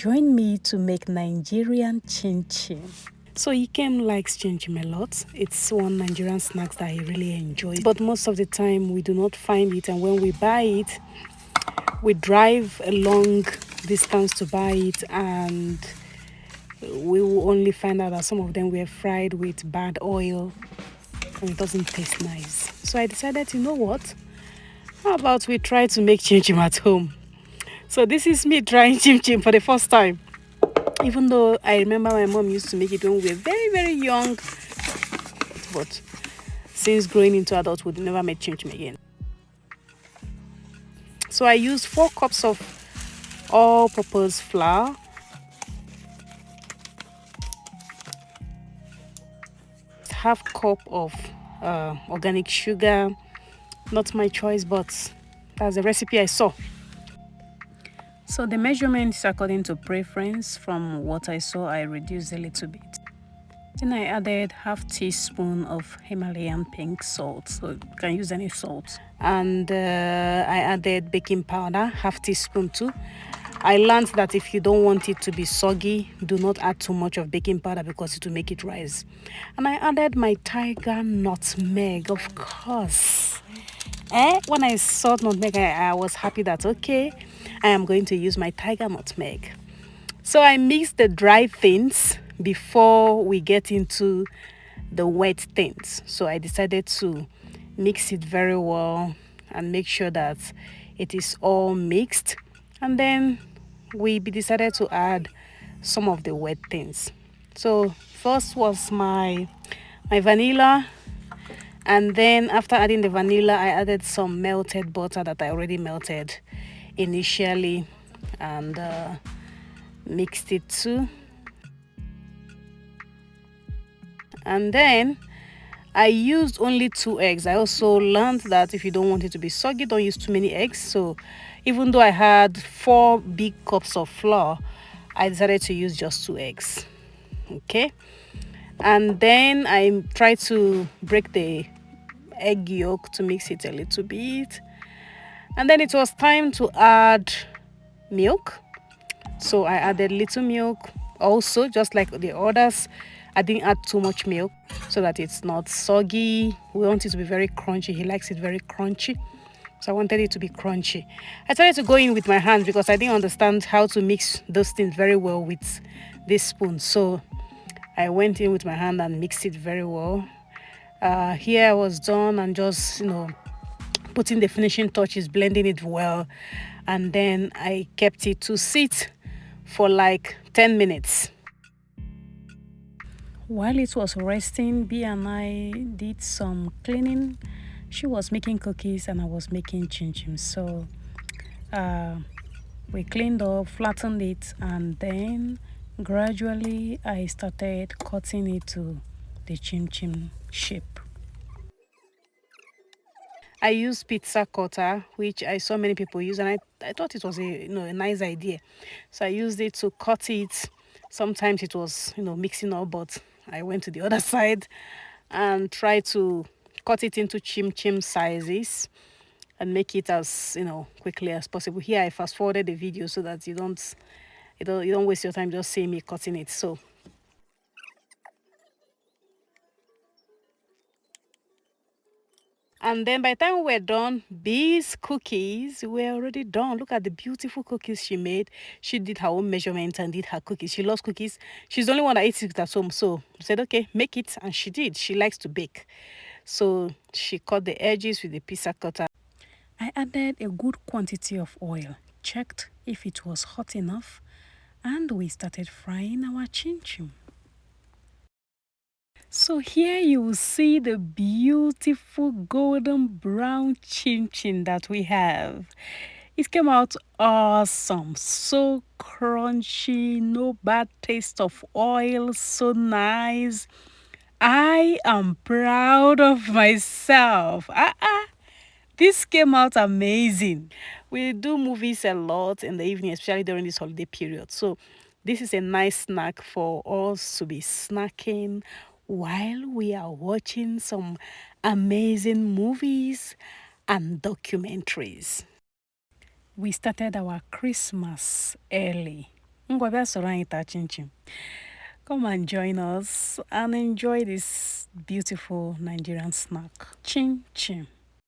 Join me to make Nigerian chin chin. So Ikem likes chin chin a lot. It's one Nigerian snack that he really enjoys. But most of the time we do not find it, and when we buy it, we drive a long distance to buy it, and we will only find out that some of them were fried with bad oil and it doesn't taste nice. So I decided, you know what? How about we try to make chim chim at home? So this is me trying chim chim for the first time. Even though I remember my mom used to make it when we were very, very young. But since growing into adulthood, we never made chim chim again. So I used 4 cups of all-purpose flour, half cup of organic sugar. Not my choice, but that's the recipe I saw. So the measurements according to preference. From what I saw, I reduced a little bit. Then I added half teaspoon of Himalayan pink salt, so you can use any salt. And I added baking powder, half teaspoon too. I learned that if you don't want it to be soggy, do not add too much of baking powder because it will make it rise. And I added my tiger nutmeg, of course. When I saw nutmeg, I was happy that, okay, I am going to use my tiger nutmeg. So I mixed the dry things before we get into the wet things. So I decided to mix it very well and make sure that it is all mixed. And then we decided to add some of the wet things. So first was my vanilla, and then after adding the vanilla, I added some melted butter that I already melted initially and mixed it too. And then I used only 2 eggs. I also learned that if you don't want it to be soggy, don't use too many eggs. So even though I had 4 big cups of flour, I decided to use just 2 eggs. Okay. And then I tried to break the egg yolk to mix it a little bit. And then it was time to add milk. So I added little milk also, just like the others. I didn't add too much milk so that it's not soggy. We want it to be very crunchy. He likes it very crunchy. So I wanted it to be crunchy. I started to go in with my hand because I didn't understand how to mix those things very well with this spoon. So I went in with my hand and mixed it very well. Here I was done and just, putting the finishing touches, blending it well. And then I kept it to sit for like 10 minutes. While it was resting, B and I did some cleaning. She was making cookies and I was making chin chin. So we cleaned up, flattened it, and then gradually I started cutting it to the chin chin shape. I used pizza cutter, which I saw many people use, and I thought it was a nice idea. So I used it to cut it. Sometimes it was mixing up, but I went to the other side and tried to cut it into chim chim sizes and make it as quickly as possible. Here I fast forwarded the video so that you don't waste your time just seeing me cutting it. So and then by the time we were done, these cookies were already done. Look at the beautiful cookies she made. She did her own measurements and did her cookies. She loves cookies. She's the only one that eats it at home. So I said, okay, make it. And she did. She likes to bake. So she cut the edges with the pizza cutter. I added a good quantity of oil, checked if it was hot enough, and we started frying our chin chin. So here you will see the beautiful golden brown chin chin that we have. It came out awesome, so crunchy, no bad taste of oil, so nice. I am proud of myself. This came out amazing. We do movies a lot in the evening, especially during this holiday period. So this is a nice snack for us to be snacking while we are watching some amazing movies and documentaries. We started our Christmas early. Ngwa bịa soro anyị taa chin chin. Come and join us and enjoy this beautiful Nigerian snack, chin chin.